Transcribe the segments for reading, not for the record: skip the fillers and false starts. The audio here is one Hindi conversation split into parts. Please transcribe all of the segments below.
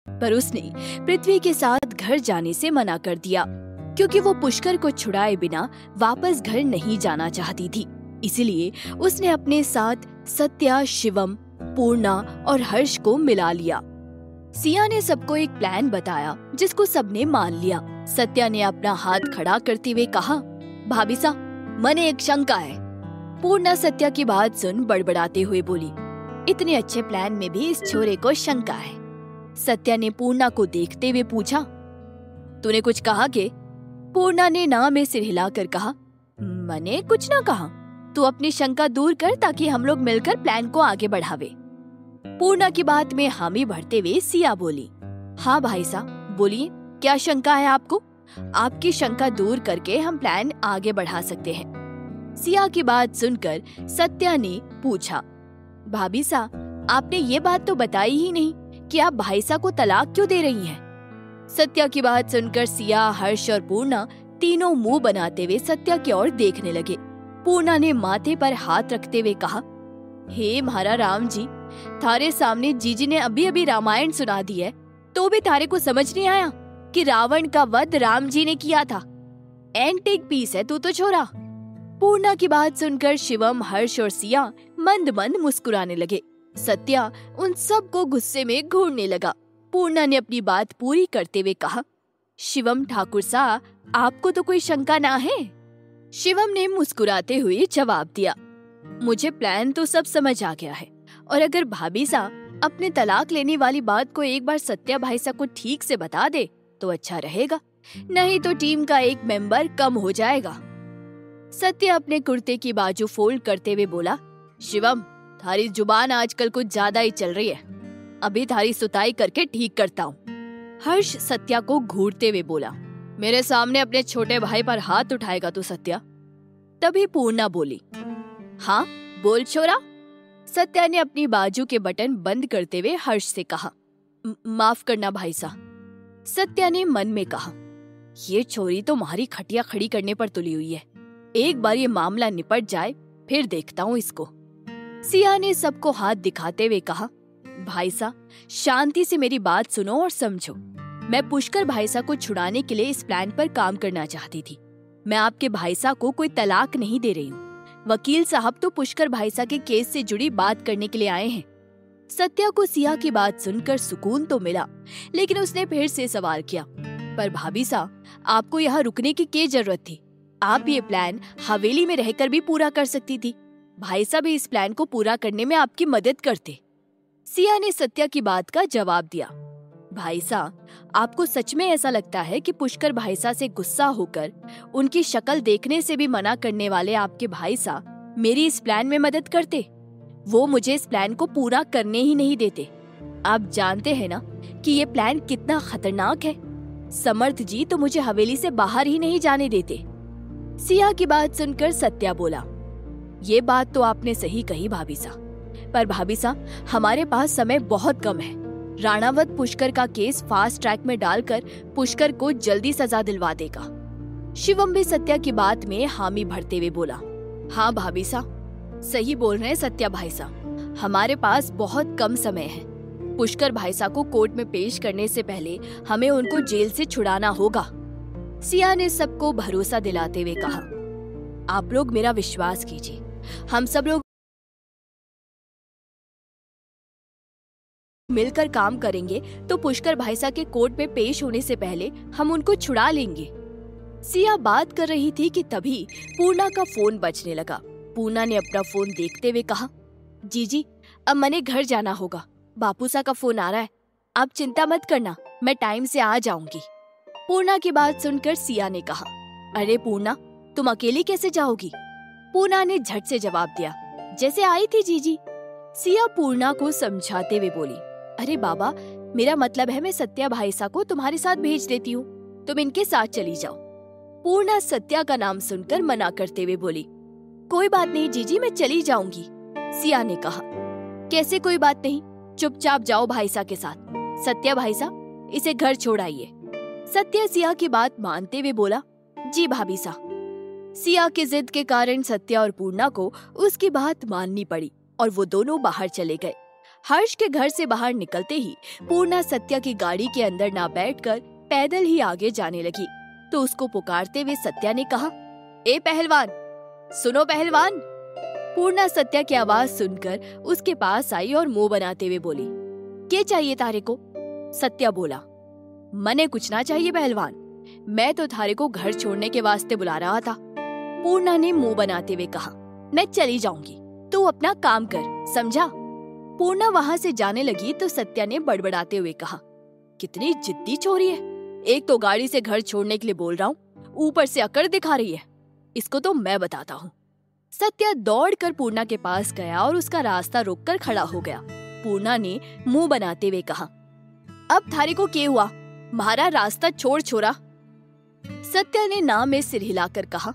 पर उसने पृथ्वी के साथ घर जाने से मना कर दिया, क्योंकि वो पुष्कर को छुड़ाए बिना वापस घर नहीं जाना चाहती थी। इसलिए उसने अपने साथ सत्या, शिवम, पूर्णा और हर्ष को मिला लिया। सिया ने सबको एक प्लान बताया जिसको सबने मान लिया। सत्या ने अपना हाथ खड़ा करते हुए कहा, भाभी सा, मने एक शंका है। पूर्णा सत्या की बात सुन बड़बड़ाते हुए बोली, इतने अच्छे प्लान में भी इस छोरे को शंका है। सत्या ने पूर्णा को देखते हुए पूछा, तूने कुछ कहा के? पूर्णा ने ना में सिर हिलाकर कहा, मैंने कुछ ना कहा। तू अपनी शंका दूर कर ताकि हम लोग मिलकर प्लान को आगे बढ़ावे। पूर्णा की बात में हामी भरते हुए सिया बोली, हाँ भाई साहब बोलिए, क्या शंका है आपको? आपकी शंका दूर करके हम प्लान आगे बढ़ा सकते हैं। सिया की बात सुनकर सत्या ने पूछा, भाभी सा, आपने ये बात तो बताई ही नहीं कि आप भाई सा को तलाक क्यों दे रही हैं? सत्या की बात सुनकर सिया, हर्ष और पूर्णा तीनों मुंह बनाते हुए सत्या की ओर देखने लगे। पूर्णा ने माथे पर हाथ रखते हुए कहा, हे महारा राम जी, थारे सामने जीजी ने अभी अभी रामायण सुना दी है, तो भी थारे को समझ नहीं आया कि रावण का वध राम जी ने किया था। एंटीक पीस है तू तो छोरा। पूर्णा की बात सुनकर शिवम, हर्ष और सिया मंद मंद मुस्कुराने लगे। सत्या उन सबको गुस्से में घूरने लगा। पूर्णा ने अपनी बात पूरी करते हुए कहा, शिवम ठाकुर सा, आपको तो कोई शंका ना है? शिवम ने मुस्कुराते हुए जवाब दिया, मुझे प्लान तो सब समझ आ गया है, और अगर भाभी सा अपने तलाक लेने वाली बात को एक बार सत्या भाई सा को ठीक से बता दे तो अच्छा रहेगा, नहीं तो टीम का एक मेंबर कम हो जाएगा। सत्या अपने कुर्ते की बाजू फोल्ड करते हुए बोला, शिवम, थारी जुबान आजकल कुछ ज्यादा ही चल रही है, अभी थारी सुताई करके ठीक करता हूँ। हर्ष सत्या को घूरते हुए बोला, मेरे सामने अपने छोटे भाई पर हाथ उठाएगा तू सत्या? तभी पूर्णा बोली, हाँ बोल छोरा। सत्या ने अपनी बाजू के बटन बंद करते हुए हर्ष से कहा, माफ करना भाई साहब। सत्या ने मन में कहा, ये छोरी तो मारी खटिया खड़ी करने पर तुली हुई है, एक बार ये मामला निपट जाए फिर देखता हूँ इसको। सिया ने सबको हाथ दिखाते हुए कहा, भाई साहब शांति से मेरी बात सुनो और समझो। मैं पुष्कर भाई साहब को छुड़ाने के लिए इस प्लान पर काम करना चाहती थी। मैं आपके भाई साहब को कोई तलाक नहीं दे रही हूँ। वकील साहब तो पुष्कर भाई साहब के केस से जुड़ी बात करने के लिए आए हैं। सत्या को सिया की बात सुनकर सुकून तो मिला, लेकिन उसने फिर से सवाल किया, पर भाभी साहब आपको यहाँ रुकने की क्या जरूरत थी? आप ये प्लान हवेली में रहकर भी पूरा कर सकती थी। भाई साहब भी इस प्लान को पूरा करने में आपकी मदद करते। सिया ने सत्या की बात का जवाब दिया, भाई साहब आपको सच में ऐसा लगता है कि पुष्कर भाई साहब से गुस्सा होकर उनकी शक्ल देखने से भी मना करने वाले आपके भाई साहब मेरी इस प्लान में मदद करते? वो मुझे इस प्लान को पूरा करने ही नहीं देते। आप जानते हैं ना कि ये प्लान कितना खतरनाक है। समर्थ जी तो मुझे हवेली से बाहर ही नहीं जाने देते। सिया की बात सुनकर सत्या बोला, ये बात तो आपने सही कही भाभी साहब, पर भाभी साहब हमारे पास समय बहुत कम है। राणावत पुष्कर का केस फास्ट ट्रैक में डालकर पुष्कर को जल्दी सजा दिलवा देगा। शिवम भी सत्या की बात में हामी भरते हुए बोला, हाँ भाभी साहब सही बोल रहे हैं सत्या भाई साहब, हमारे पास बहुत कम समय है। पुष्कर भाई साहब को कोर्ट में पेश करने से पहले हमें उनको जेल से छुड़ाना होगा। सिया ने सबको भरोसा दिलाते हुए कहा, आप लोग मेरा विश्वास कीजिए, हम सब लोग मिलकर काम करेंगे तो पुष्कर भाई साहब के कोर्ट में पेश होने से पहले हम उनको छुड़ा लेंगे। सिया बात कर रही थी कि तभी पूर्णा का फोन बजने लगा। पूर्णा ने अपना फोन देखते हुए कहा, जीजी अब मने घर जाना होगा, बापू सा का फोन आ रहा है, आप चिंता मत करना, मैं टाइम से आ जाऊंगी। पूर्णा की बात सुनकर सिया ने कहा, अरे पूर्णा तुम अकेली कैसे जाओगी? पूर्णा ने झट से जवाब दिया, जैसे आई थी जीजी। सिया पूर्णा को समझाते हुए बोली, अरे बाबा मेरा मतलब है मैं सत्या भाई सा को तुम्हारे साथ भेज देती हूँ, तुम इनके साथ चली जाओ। पूर्णा सत्या का नाम सुनकर मना करते हुए बोली, कोई बात नहीं जीजी मैं चली जाऊंगी। सिया ने कहा, कैसे कोई बात नहीं, चुपचाप जाओ भाई सा के साथ। सत्या भाई सा इसे घर छोड़ आइए। सत्या सिया की बात मानते हुए बोला, जी भाभी सा। सिया की जिद के कारण सत्या और पूर्णा को उसकी बात माननी पड़ी और वो दोनों बाहर चले गए। हर्ष के घर से बाहर निकलते ही पूर्णा सत्या की गाड़ी के अंदर ना बैठकर पैदल ही आगे जाने लगी। तो उसको पुकारते हुए सत्या ने कहा, ए पहलवान, सुनो पहलवान। पूर्णा सत्या की आवाज सुनकर उसके पास आई और मुंह बनाते हुए बोली, क्या चाहिए तारे को? सत्या बोला, मने कुछ ना चाहिए पहलवान, मैं तो थारे को घर छोड़ने के वास्ते बुला रहा था। पूर्णा ने मुंह बनाते हुए कहा, मैं चली जाऊंगी, तू अपना काम कर, समझा? पूर्णा वहां से जाने लगी तो सत्या ने बड़बड़ाते हुए कहा, कितनी जिद्दी छोरी है, एक तो गाड़ी से घर छोड़ने के लिए बोल रहा हूँ, ऊपर से अकड़ दिखा रही है, इसको तो मैं बताता हूँ। सत्या दौड़कर पूर्णा के पास गया और उसका रास्ता रोककर खड़ा हो गया। पूर्णा ने मुंह बनाते हुए कहा, अब थारे को क्या हुआ, म्हारा रास्ता छोड़ छोरा। सत्या ने ना में सिर हिलाकर कहा,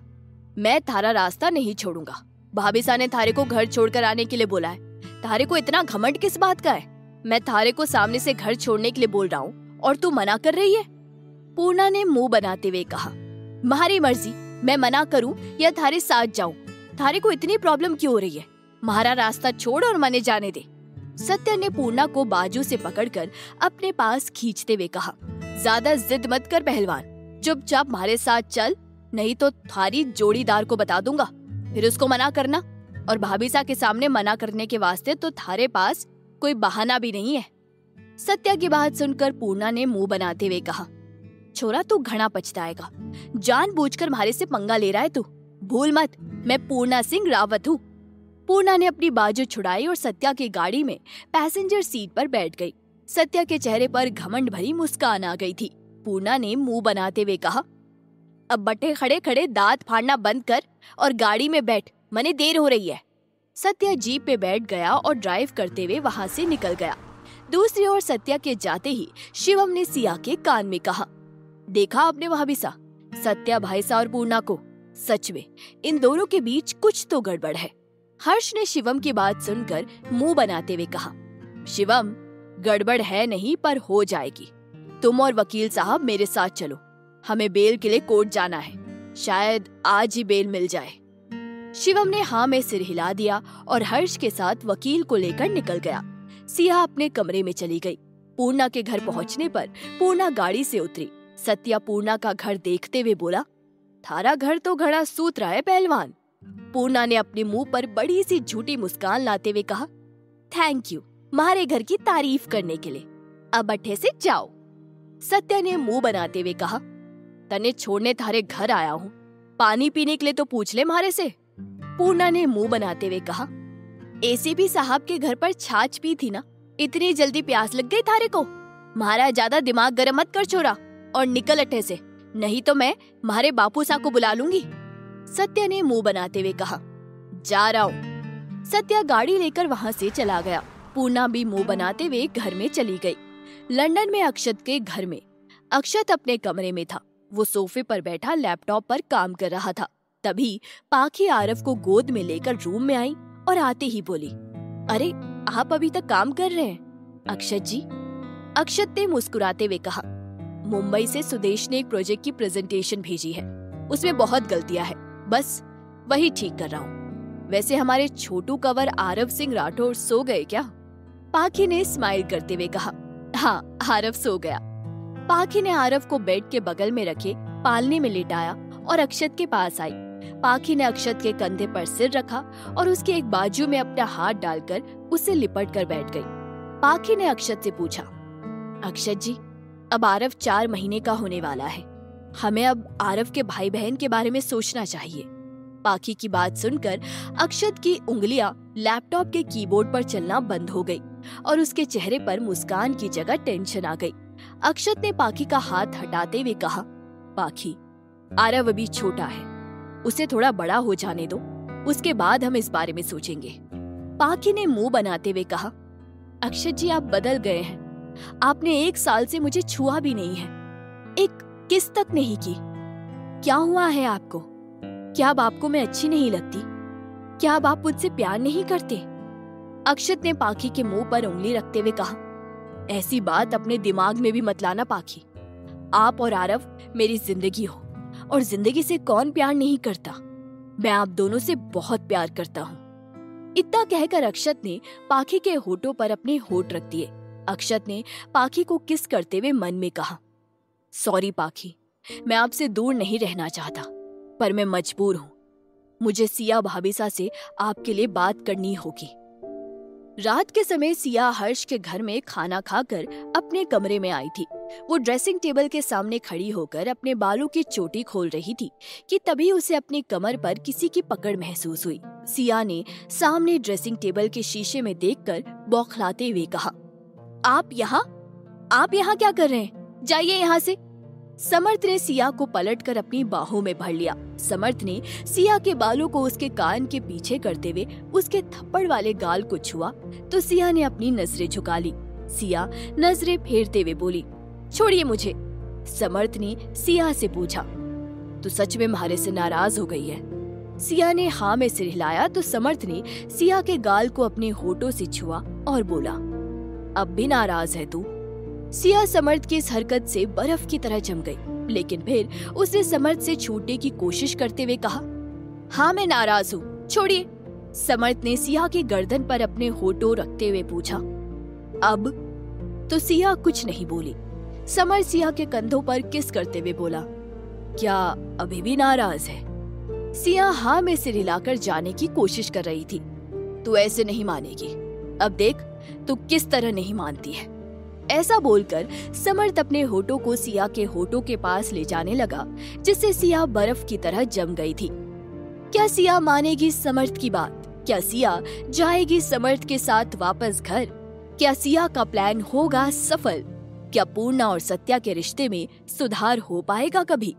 मैं थारा रास्ता नहीं छोड़ूंगा, भाभी सा ने थारे को घर छोड़कर आने के लिए बोला है, थारे को इतना घमंड किस बात का है? मैं थारे को सामने से घर छोड़ने के लिए बोल रहा हूँ और तू मना कर रही है। पूर्णा ने मुंह बनाते हुए कहा, तुम्हारी मर्जी, मैं मना करूँ या थारे साथ जाऊँ, थारे को इतनी प्रॉब्लम क्यों हो रही है? म्हारा रास्ता छोड़ और मने जाने दे। सत्या ने पूर्णा को बाजू से पकड़कर अपने पास खींचते हुए कहा, ज्यादा जिद मत कर पहलवान, चुपचाप हमारे साथ चल, नहीं तो थारी जोड़ीदार को बता दूंगा, फिर उसको मना करना, और भाभी सा के सामने मना करने के वास्ते तो थारे पास कोई बहाना भी नहीं है। सत्या की बात सुनकर पूर्णा ने मुंह बनाते हुए कहा, छोरा तू घना पछताएगा, जानबूझकर हमारे से पंगा ले रहा है तू, भूल मत मैं पूर्णा सिंह रावत हूँ। पूर्णा ने अपनी बाजू छुड़ाई और सत्या की गाड़ी में पैसेंजर सीट पर बैठ गई। सत्या के चेहरे पर घमंड भरी मुस्कान आ गई थी। पूर्णा ने मुंह बनाते हुए कहा, अब बटे खड़े खड़े दांत फाड़ना बंद कर और गाड़ी में बैठ, मने देर हो रही है। सत्या जीप पे बैठ गया और ड्राइव करते हुए वहां से निकल गया। दूसरी ओर सत्या के जाते ही शिवम ने सिया के कान में कहा, देखा आपने भाभी सा, सत्या भाई सा और पूर्णा को, सच में इन दोनों के बीच कुछ तो गड़बड़ है। हर्ष ने शिवम की बात सुनकर मुंह बनाते हुए कहा, शिवम गड़बड़ है नहीं पर हो जाएगी, तुम और वकील साहब मेरे साथ चलो, हमें बेल के लिए कोर्ट जाना है, शायद आज ही बेल मिल जाए। शिवम ने हाँ में सिर हिला दिया और हर्ष के साथ वकील को लेकर निकल गया। सिया अपने कमरे में चली गई। पूर्णा के घर पहुंचने पर पूर्णा गाड़ी से उतरी। सत्या पूर्णा का घर देखते हुए बोला, थारा घर तो घड़ा सूत रहा है पहलवान। पूर्णा ने अपने मुंह पर बड़ी सी झूठी मुस्कान लाते हुए कहा, थैंक यू मारे घर की तारीफ करने के लिए, अब अट्ठे से जाओ। सत्या ने मुंह बनाते हुए कहा, तने छोड़ने थारे घर आया हूँ, पानी पीने के लिए तो पूछ ले मारे से। पूर्णा ने मुंह बनाते हुए कहा, एसीपी साहब के घर पर छाछ पी थी ना, इतनी जल्दी प्यास लग गई थारे को? मारा ज्यादा दिमाग गरम मत कर छोरा और निकल अट्ठे से, नहीं तो मैं मारे बापू सा को बुला लूंगी। सत्या ने मुंह बनाते हुए कहा, जा रहा हूँ। सत्या गाड़ी लेकर वहाँ से चला गया। पूर्णा भी मुंह बनाते हुए घर में चली गई। लंदन में अक्षत के घर में अक्षत अपने कमरे में था। वो सोफे पर बैठा लैपटॉप पर काम कर रहा था। तभी पाखी आरव को गोद में लेकर रूम में आई और आते ही बोली, अरे आप अभी तक काम कर रहे हैं अक्षत जी? अक्षत ने मुस्कुराते हुए कहा, मुंबई से सुदेश ने एक प्रोजेक्ट की प्रेजेंटेशन भेजी है, उसमें बहुत गलतियां हैं, बस वही ठीक कर रहा हूँ। वैसे हमारे छोटू कंवर आरव सिंह राठौर सो गए क्या? पाखी ने स्माइल करते हुए कहा, हाँ आरव सो गया। पाखी ने आरव को बेड के बगल में रखे पालने में लिटाया और अक्षत के पास आई। पाखी ने अक्षत के कंधे पर सिर रखा और उसके एक बाजू में अपना हाथ डालकर उसे लिपट कर बैठ गई। पाखी ने अक्षत से पूछा, अक्षत जी अब आरव 4 महीने का होने वाला है, हमें अब आरव के भाई बहन के बारे में सोचना चाहिए। पाखी की बात सुनकर अक्षत की उंगलियां लैपटॉप के कीबोर्ड पर चलना बंद हो गई और उसके चेहरे पर मुस्कान की जगह टेंशन आ गई। अक्षत ने पाखी का हाथ हटाते हुए कहा, पाखी आरव अभी छोटा है, उसे थोड़ा बड़ा हो जाने दो, उसके बाद हम इस बारे में सोचेंगे। पाखी ने मुंह बनाते हुए कहा, अक्षत जी आप बदल गए हैं, आपने 1 साल से मुझे छुआ भी नहीं है, एक किस तक नहीं की। क्या हुआ है आपको? क्या अब आपको मैं अच्छी नहीं लगती? क्या अब आप मुझसे प्यार नहीं करते? अक्षत ने पाखी के मुंह पर उंगली रखते हुए कहा, ऐसी बात अपने दिमाग में भी मत लाना पाखी। आप और आरव मेरी जिंदगी हो और जिंदगी से कौन प्यार नहीं करता। मैं आप दोनों से बहुत प्यार करता हूँ। इतना कहकर अक्षत ने पाखी के होठों पर अपने होठ रख दिए। अक्षत ने पाखी को किस करते हुए मन में कहा, सॉरी पाखी, मैं आपसे दूर नहीं रहना चाहता, पर मैं मजबूर हूँ। मुझे सिया भाभीसा से आपके लिए बात करनी होगी। रात के समय सिया हर्ष के घर में खाना खाकर अपने कमरे में आई थी। वो ड्रेसिंग टेबल के सामने खड़ी होकर अपने बालों की चोटी खोल रही थी कि तभी उसे अपनी कमर पर किसी की पकड़ महसूस हुई। सिया ने सामने ड्रेसिंग टेबल के शीशे में देखकर बौखलाते हुए कहा, आप यहाँ क्या कर रहे हैं? जाइए यहाँ से। समर्थ ने सिया को पलटकर अपनी बाहों में भर लिया। समर्थ ने सिया के बालों को उसके कान के पीछे करते हुए उसके थप्पड़ वाले गाल को छुआ तो सिया ने अपनी नजरें झुका ली। सिया नजरें फेरते हुए बोली, छोड़िए मुझे। समर्थ ने सिया से पूछा, तू सच में हमारे से नाराज हो गई है? सिया ने हाँ में सिर हिलाया तो समर्थ ने सिया के गाल को अपने होठों से छुआ और बोला, अब भी नाराज है तू? सिया समर्थ की इस हरकत से बर्फ की तरह जम गई, लेकिन फिर उसने समर्थ से छूटने की कोशिश करते हुए कहा, हाँ मैं नाराज हूँ, छोड़िए। समर्थ ने सिया की गर्दन पर अपने होठों रखते हुए पूछा, अब? तो सिया कुछ नहीं बोली। समर्थ सिया के कंधों पर किस करते हुए बोला, क्या अभी भी नाराज है? सिया हाँ में सिर हिलाकर जाने की कोशिश कर रही थी। तू ऐसे नहीं मानेगी, अब देख तू किस तरह नहीं मानती है। ऐसा बोलकर समर्थ अपने होठों को सिया के होठों के पास ले जाने लगा, जिससे सिया बर्फ की तरह जम गई थी। क्या सिया मानेगी समर्थ की बात? क्या सिया जाएगी समर्थ के साथ वापस घर? क्या सिया का प्लान होगा सफल? क्या पूर्णा और सत्या के रिश्ते में सुधार हो पाएगा कभी?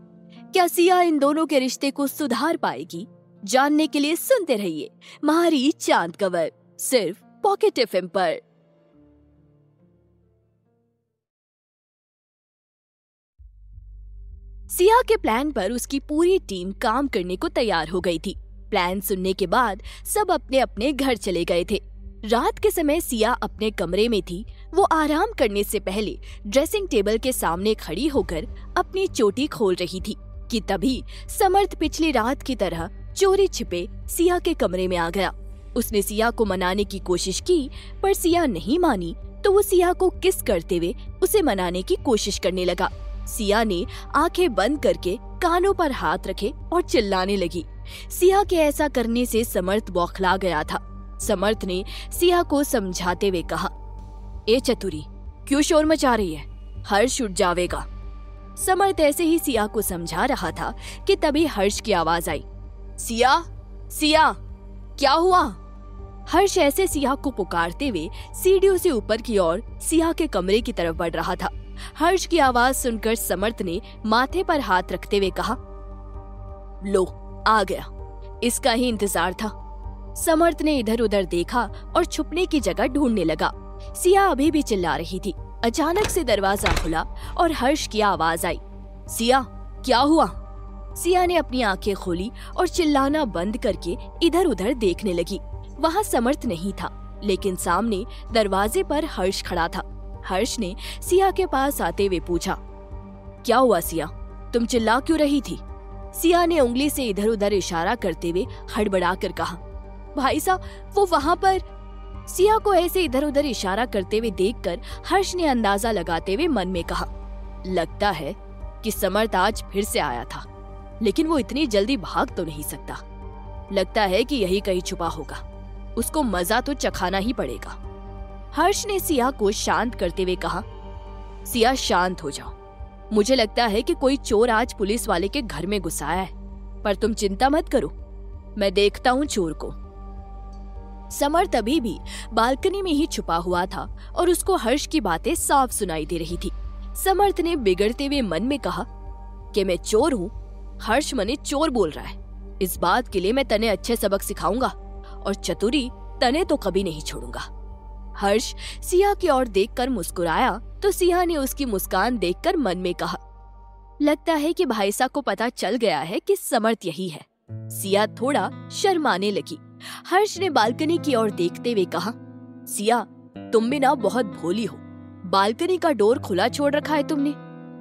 क्या सिया इन दोनों के रिश्ते को सुधार पाएगी? जानने के लिए सुनते रहिए महारी चांद कवर, सिर्फ पॉकेट एफएम पर। सिया के प्लान पर उसकी पूरी टीम काम करने को तैयार हो गई थी। प्लान सुनने के बाद सब अपने अपने घर चले गए थे। रात के समय सिया अपने कमरे में थी। वो आराम करने से पहले ड्रेसिंग टेबल के सामने खड़ी होकर अपनी चोटी खोल रही थी कि तभी समर्थ पिछली रात की तरह चोरी छिपे सिया के कमरे में आ गया। उसने सिया को मनाने की कोशिश की, पर सिया नहीं मानी तो वो सिया को किस करते हुए उसे मनाने की कोशिश करने लगा। सिया ने आंखें बंद करके कानों पर हाथ रखे और चिल्लाने लगी। सिया के ऐसा करने से समर्थ बौखला गया था। समर्थ ने सिया को समझाते हुए कहा, ए चतुरी, क्यों शोर मचा रही है? हर्ष उठ जावेगा। समर्थ ऐसे ही सिया को समझा रहा था कि तभी हर्ष की आवाज आई, सिया, सिया, क्या हुआ? हर्ष ऐसे सिया को पुकारते हुए सीढ़ियों से ऊपर की ओर सिया के कमरे की तरफ बढ़ रहा था। हर्ष की आवाज सुनकर समर्थ ने माथे पर हाथ रखते हुए कहा, लो आ गया, इसका ही इंतजार था। समर्थ ने इधर उधर देखा और छुपने की जगह ढूंढने लगा। सिया अभी भी चिल्ला रही थी। अचानक से दरवाजा खुला और हर्ष की आवाज आई, सिया, क्या हुआ? सिया ने अपनी आंखें खोली और चिल्लाना बंद करके इधर उधर देखने लगी। वहाँ समर्थ नहीं था, लेकिन सामने दरवाजे पर हर्ष खड़ा था। हर्ष ने सिया के पास आते हुए पूछा, क्या हुआ सिया, तुम चिल्ला क्यों रही थी? सिया ने उंगली से इधर उधर इशारा करते हुए हड़बड़ा कर कहा, भाई साहब वो वहाँ पर। सिया को ऐसे इधर उधर इशारा करते हुए देखकर हर्ष ने अंदाजा लगाते हुए मन में कहा, लगता है कि समर्थ आज फिर से आया था, लेकिन वो इतनी जल्दी भाग तो नहीं सकता। लगता है कि यही कहीं छुपा होगा, उसको मजा तो चखाना ही पड़ेगा। हर्ष ने सिया को शांत करते हुए कहा, सिया शांत हो जाओ, मुझे लगता है कि कोई चोर आज पुलिस वाले के घर में घुसा है, पर तुम चिंता मत करो, मैं देखता हूँ चोर को। समर्थ अभी भी बालकनी में ही छुपा हुआ था और उसको हर्ष की बातें साफ सुनाई दे रही थी। समर्थ ने बिगड़ते हुए मन में कहा कि मैं चोर हूँ, हर्ष मने चोर बोल रहा है, इस बात के लिए मैं तने अच्छे सबक सिखाऊंगा और चतुरी तने तो कभी नहीं छोड़ूंगा। हर्ष सिया की ओर देखकर मुस्कुराया तो सिया ने उसकी मुस्कान देखकर मन में कहा, लगता है कि भाईसा को पता चल गया है कि समर्थ यही है। सिया थोड़ा शर्माने लगी। हर्ष ने बालकनी की ओर देखते हुए कहा, सिया तुम भी ना बहुत भोली हो, बालकनी का डोर खुला छोड़ रखा है तुमने,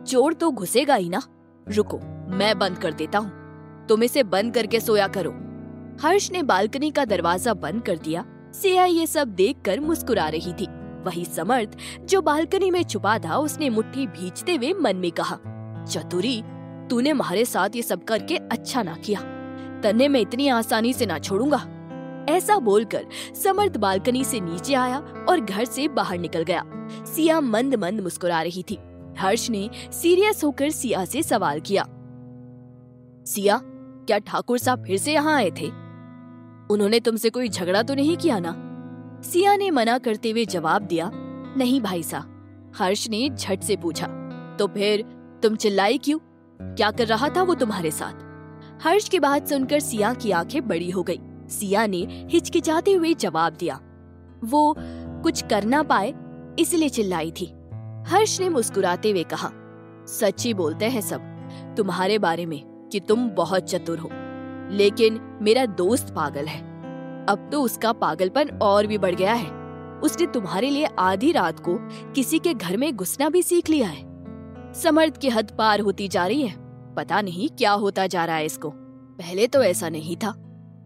चोर तो घुसेगा ही ना। रुको मैं बंद कर देता हूँ, तुम इसे बंद करके सोया करो। हर्ष ने बालकनी का दरवाजा बंद कर दिया। सिया ये सब देखकर मुस्कुरा रही थी। वही समर्थ जो बालकनी में छुपा था, उसने मुट्ठी भींचते हुए मन में कहा, चतुरी, तूने हमारे साथ ये सब करके अच्छा ना किया। तन्ने मैं इतनी आसानी से ना छोड़ूंगा। ऐसा बोलकर समर्थ बालकनी से नीचे आया और घर से बाहर निकल गया। सिया मंद मंद मुस्कुरा रही थी। हर्ष ने सीरियस होकर सिया से सवाल किया, सिया, क्या ठाकुर साहब फिर से यहाँ आए थे? उन्होंने तुमसे कोई झगड़ा तो नहीं किया ना? सिया ने मना करते हुए जवाब दिया, नहीं भाई साहब। हर्ष ने झट से पूछा, तो फिर तुम चिल्लाई क्यों? क्या कर रहा था वो तुम्हारे साथ? हर्ष की बात सुनकर सिया की आंखें बड़ी हो गई। सिया ने हिचकिचाते हुए जवाब दिया, वो कुछ कर ना पाए इसलिए चिल्लाई थी। हर्ष ने मुस्कुराते हुए कहा, सच ही बोलते हैं सब तुम्हारे बारे में कि तुम बहुत चतुर हो, लेकिन मेरा दोस्त पागल है। अब तो उसका पागलपन और भी बढ़ गया है। उसने तुम्हारे लिए आधी रात को किसी के घर में घुसना भी सीख लिया है। समर्थ की हद पार होती जा रही है। पता नहीं क्या होता जा रहा है इसको। पहले तो ऐसा नहीं था।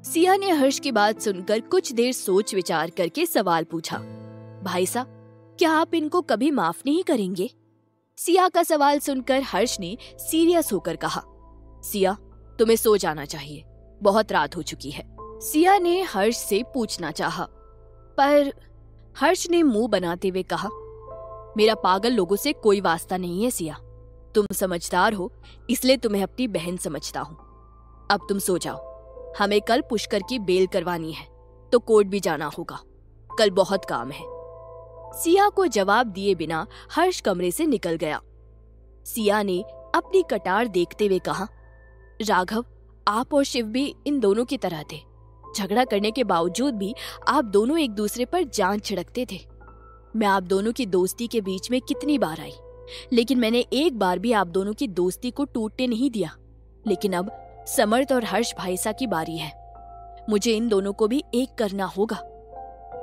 सिया ने हर्ष की बात सुनकर कुछ देर सोच विचार करके सवाल पूछा, भाई साहब, क्या आप इनको कभी माफ नहीं करेंगे? सिया का सवाल सुनकर हर्ष ने सीरियस होकर कहा, सिया, तुम्हें सो जाना चाहिए, बहुत रात हो चुकी है। सिया ने हर्ष से पूछना चाहा, पर हर्ष ने मुंह बनाते हुए कहा, मेरा पागल लोगों से कोई वास्ता नहीं है सिया। तुम समझदार हो इसलिए तुम्हें अपनी बहन समझता हूँ। अब तुम सो जाओ। हमें कल पुष्कर की बेल करवानी है तो कोर्ट भी जाना होगा। कल बहुत काम है। सिया को जवाब दिए बिना हर्ष कमरे से निकल गया। सिया ने अपनी कटार देखते हुए कहा, राघव, आप और शिव भी इन दोनों की तरह थे। झगड़ा करने के बावजूद भी आप दोनों एक दूसरे पर जान छिड़कते थे। मैं आप दोनों की दोस्ती के बीच में कितनी बार आई, लेकिन मैंने एक बार भी आप दोनों की दोस्ती को टूटने नहीं दिया। लेकिन अब समर्थ और हर्ष भाईसा की बारी है। मुझे इन दोनों को भी एक करना होगा।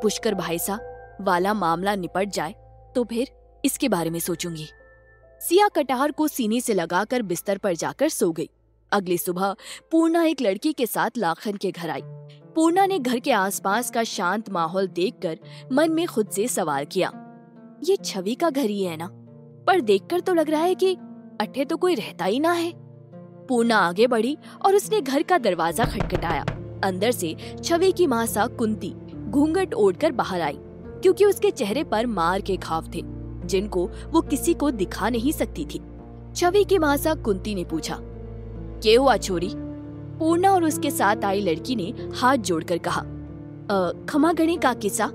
पुष्कर भाईसा वाला मामला निपट जाए तो फिर इसके बारे में सोचूंगी। सिया कटार को सीने से लगाकर बिस्तर पर जाकर सो गई। अगली सुबह पूर्णा एक लड़की के साथ लाखन के घर आई। पूर्णा ने घर के आसपास का शांत माहौल देखकर मन में खुद से सवाल किया, ये छवि का घर ही है ना? पर देखकर तो लग रहा है कि अट्ठे तो कोई रहता ही ना है। पूर्णा आगे बढ़ी और उसने घर का दरवाजा खटखटाया। अंदर से छवि की माँ सा कुंती घूंघट ओढ़कर बाहर आई, क्योंकि उसके चेहरे पर मार के घाव थे जिनको वो किसी को दिखा नहीं सकती थी। छवि की माँ सा कुंती ने पूछा, क्या हुआ छोरी? पूर्णा और उसके साथ आई लड़की ने हाथ जोड़कर कहा, खमा गणी का किस्सा।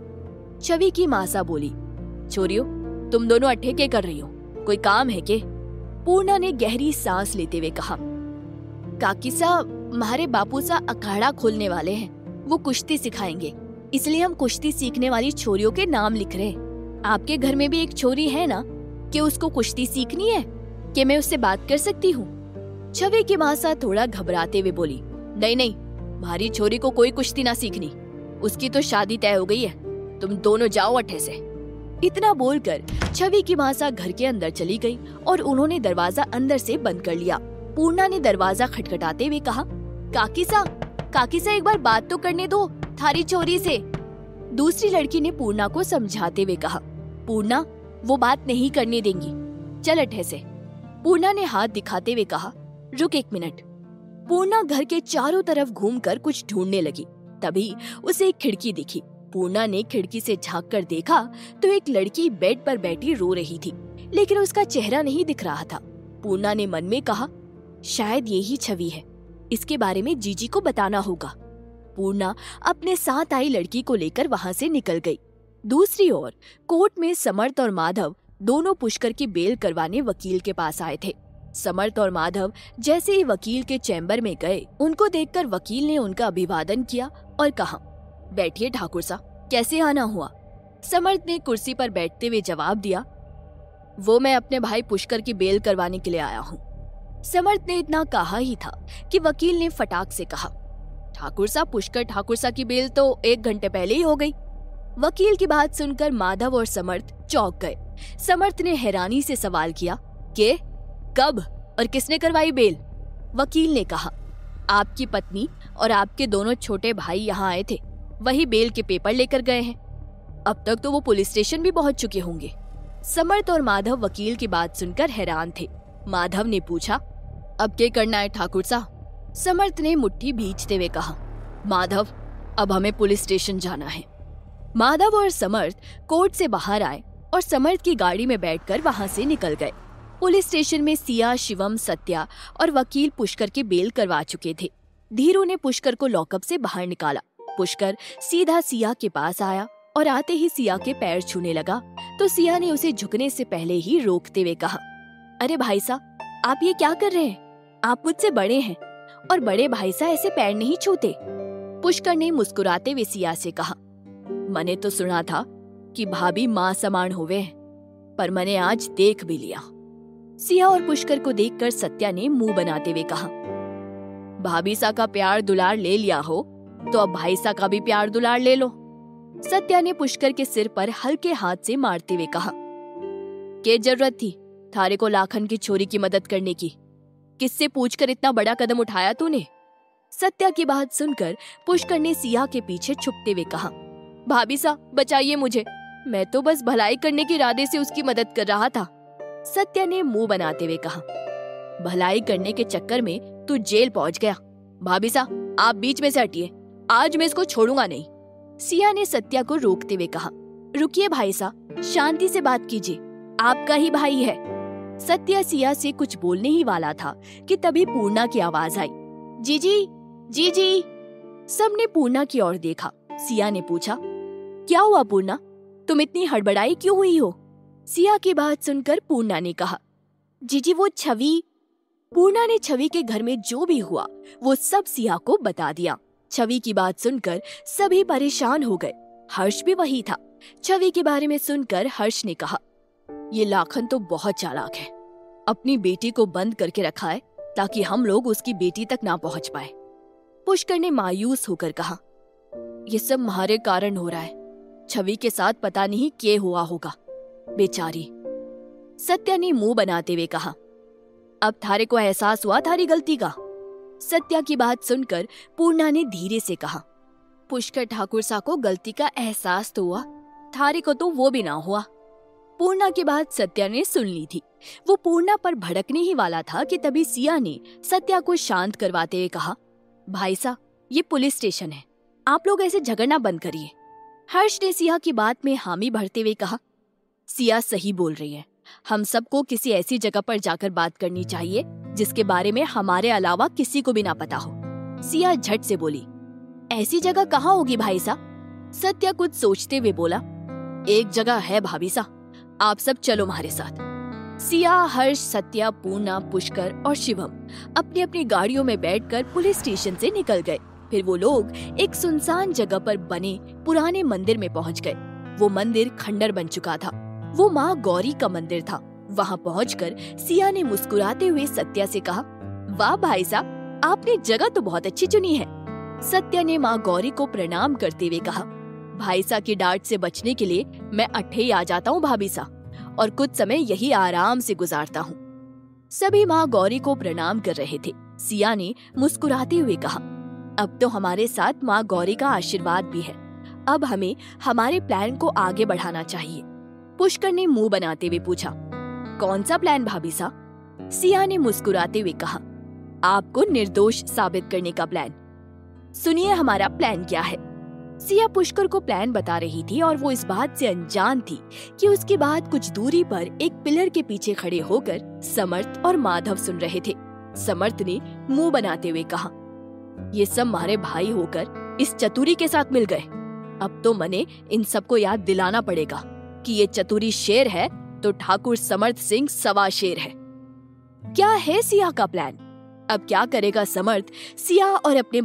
छवि की माँ सा बोली, छोरियो, तुम दोनों अट्ठे क्या कर रही हो? कोई काम है के? पूर्णा ने गहरी सांस लेते हुए कहा, काकी साहब, हमारे बापू सा अखाड़ा खोलने वाले हैं। वो कुश्ती सिखाएंगे, इसलिए हम कुश्ती सीखने वाली छोरियों के नाम लिख रहे हैं। आपके घर में भी एक छोरी है ना, कि उसको कुश्ती सीखनी है? कि मैं उससे बात कर सकती हूँ? छवि की माँ सा थोड़ा घबराते हुए बोली, नहीं नहीं, हमारी छोरी को कोई कुश्ती ना सीखनी। उसकी तो शादी तय हो गई है। तुम दोनों जाओ अट्ठे से। इतना बोलकर छवि की माँ सा घर के अंदर चली गई और उन्होंने दरवाजा अंदर से बंद कर लिया। पूर्णा ने दरवाजा खटखटाते हुए कहा, काकी सा, एक बार बात तो करने दो थारी छोरी से। दूसरी लड़की ने पूर्णा को समझाते हुए कहा, पूर्णा, वो बात नहीं करने देंगी, चल अट्ठे से। पूर्णा ने हाथ दिखाते हुए कहा, रुक एक मिनट। पूर्णा घर के चारों तरफ घूमकर कुछ ढूंढने लगी। तभी उसे एक खिड़की दिखी। पूर्णा ने खिड़की से झांक कर देखा तो एक लड़की बेड पर बैठी रो रही थी, लेकिन उसका चेहरा नहीं दिख रहा था। पूर्णा ने मन में कहा, शायद यही छवि है, इसके बारे में जीजी को बताना होगा। पूर्णा अपने साथ आई लड़की को लेकर वहां से निकल गई। दूसरी ओर कोर्ट में समर्थ और माधव दोनों पुष्कर की बेल करवाने वकील के पास आए थे। समर्थ और माधव जैसे ही वकील के चैम्बर में गए, उनको देखकर वकील ने उनका अभिवादन किया और कहा, बैठिए ठाकुर साहब, कैसे आना हुआ? समर्थ ने कुर्सी पर बैठते हुए जवाब दिया, वो मैं अपने भाई पुष्कर की बेल करवाने के लिए आया हूँ। समर्थ ने इतना कहा ही था कि वकील ने फटाक से कहा, ठाकुर साहब, पुष्कर ठाकुर साहब की बेल तो 1 घंटे पहले ही हो गई। वकील की बात सुनकर माधव और समर्थ चौंक गए। समर्थ ने हैरानी से सवाल किया, के कब और किसने करवाई बेल? वकील ने कहा, आपकी पत्नी और आपके दोनों छोटे भाई यहाँ आए थे, वही बेल के पेपर लेकर गए हैं। अब तक तो वो पुलिस स्टेशन भी पहुंच चुके होंगे। समर्थ और माधव वकील की बात सुनकर हैरान थे। माधव ने पूछा, अब क्या करना है ठाकुर साहब? समर्थ ने मुट्ठी भींचते हुए कहा, माधव, अब हमें पुलिस स्टेशन जाना है। माधव और समर्थ कोर्ट से बाहर आए और समर्थ की गाड़ी में बैठकर वहां से निकल गए। पुलिस स्टेशन में सिया, शिवम, सत्या और वकील पुष्कर के बेल करवा चुके थे। धीरू ने पुष्कर को लॉकअप से बाहर निकाला। पुष्कर सीधा सिया के पास आया और आते ही सिया के पैर छूने लगा तो सिया ने उसे झुकने से पहले ही रोकते हुए कहा, अरे भाई साहब, आप ये क्या कर रहे हैं? आप मुझसे बड़े हैं और बड़े भाई साहब ऐसे पैर नहीं छूते। पुष्कर ने मुस्कुराते हुए सिया से कहा, मैंने तो सुना था कि भाभी माँ समान होवे, पर मैंने आज देख भी लिया। सिया और पुष्कर को देखकर सत्या ने मुंह बनाते हुए कहा, भाभी सा का प्यार दुलार ले लिया हो तो अब भाई सा का भी प्यार दुलार ले लो। सत्या ने पुष्कर के सिर पर हल्के हाथ से मारते हुए कहा, क्या जरूरत थी थारे को लाखन की छोरी की मदद करने की? किससे पूछकर इतना बड़ा कदम उठाया तूने? सत्या की बात सुनकर पुष्कर ने सिया के पीछे छुपते हुए कहा, भाभी सा बचाइए मुझे, मैं तो बस भलाई करने के इरादे से उसकी मदद कर रहा था। सत्या ने मुंह बनाते हुए कहा, भलाई करने के चक्कर में तू जेल पहुंच गया। भाभी सा, आप बीच में से हटिए, आज मैं इसको छोड़ूंगा नहीं। सिया ने सत्या को रोकते हुए कहा, रुकिए भाई सा, शांति से बात कीजिए, आपका ही भाई है। सत्या सिया से कुछ बोलने ही वाला था कि तभी पूर्णा की आवाज आई, जीजी, जीजी। सबने पूर्णा की ओर देखा। सिया ने पूछा, क्या हुआ पूर्णा, तुम इतनी हड़बड़ाई क्यों हुई हो? सिया की बात सुनकर पूर्णा ने कहा, जीजी वो छवि। पूर्णा ने छवि के घर में जो भी हुआ वो सब सिया को बता दिया। छवि की बात सुनकर सभी परेशान हो गए। हर्ष भी वही था। छवि के बारे में सुनकर हर्ष ने कहा, ये लाखन तो बहुत चालाक है, अपनी बेटी को बंद करके रखा है ताकि हम लोग उसकी बेटी तक ना पहुंच पाए। पुष्कर ने मायूस होकर कहा, ये सब हमारे कारण हो रहा है, छवि के साथ पता नहीं क्या हुआ होगा, बेचारी। सत्या ने मुंह बनाते हुए कहा, अब थारे को एहसास हुआ थारी गलती का? सत्या की बात सुनकर पूर्णा ने धीरे से कहा, पुष्कर ठाकुर सा को गलती का एहसास तो हुआ, थारे को तो वो भी ना हुआ। पूर्णा की बात सत्या ने सुन ली थी। वो पूर्णा पर भड़कने ही वाला था कि तभी सिया ने सत्या को शांत करवाते हुए कहा, भाई साहब, ये पुलिस स्टेशन है, आप लोग ऐसे झगड़ना बंद करिए। हर्ष ने सिया की बात में हामी भरते हुए कहा, सिया सही बोल रही है, हम सबको किसी ऐसी जगह पर जाकर बात करनी चाहिए जिसके बारे में हमारे अलावा किसी को भी ना पता हो। सिया झट से बोली, ऐसी जगह कहाँ होगी भाई साहब? सत्या कुछ सोचते हुए बोला, एक जगह है भाभी साहब, आप सब चलो हमारे साथ। सिया, हर्ष, सत्या, पूर्णा, पुष्कर और शिवम अपनी अपनी गाड़ियों में बैठकर पुलिस स्टेशन से निकल गए। फिर वो लोग एक सुनसान जगह पर बने पुराने मंदिर में पहुंच गए। वो मंदिर खंडर बन चुका था। वो माँ गौरी का मंदिर था। वहाँ पहुंचकर सिया ने मुस्कुराते हुए सत्या से कहा, वाह भाई साहब, आपने जगह तो बहुत अच्छी चुनी है। सत्या ने माँ गौरी को प्रणाम करते हुए कहा, भाई साहब की डांट से बचने के लिए मैं अट्ठे ही आ जाता हूँ भाभी साहब, और कुछ समय यही आराम से गुजारता हूँ। सभी माँ गौरी को प्रणाम कर रहे थे। सिया ने मुस्कुराते हुए कहा, अब तो हमारे साथ माँ गौरी का आशीर्वाद भी है, अब हमें हमारे प्लान को आगे बढ़ाना चाहिए। पुष्कर ने मुंह बनाते हुए पूछा, कौन सा प्लान भाभी साहब? सिया ने मुस्कुराते हुए कहा, आपको निर्दोष साबित करने का प्लान। सुनिए हमारा प्लान क्या है। सिया पुष्कर को प्लान बता रही थी और वो इस बात से अनजान थी कि उसके बाद कुछ दूरी पर एक पिलर के पीछे खड़े होकर समर्थ और माधव सुन रहे थे। समर्थ ने मुंह बनाते हुए कहा, ये सब हमारे भाई होकर इस चतुरी के साथ मिल गए। अब तो मने इन सबको याद दिलाना पड़ेगा कि ये चतुरी शेर है तो ठाकुर समर्थ सिंह सवा शेर है। क्या है सिया का प्लान? अब क्या करेगा समर्थ? सिया और अपने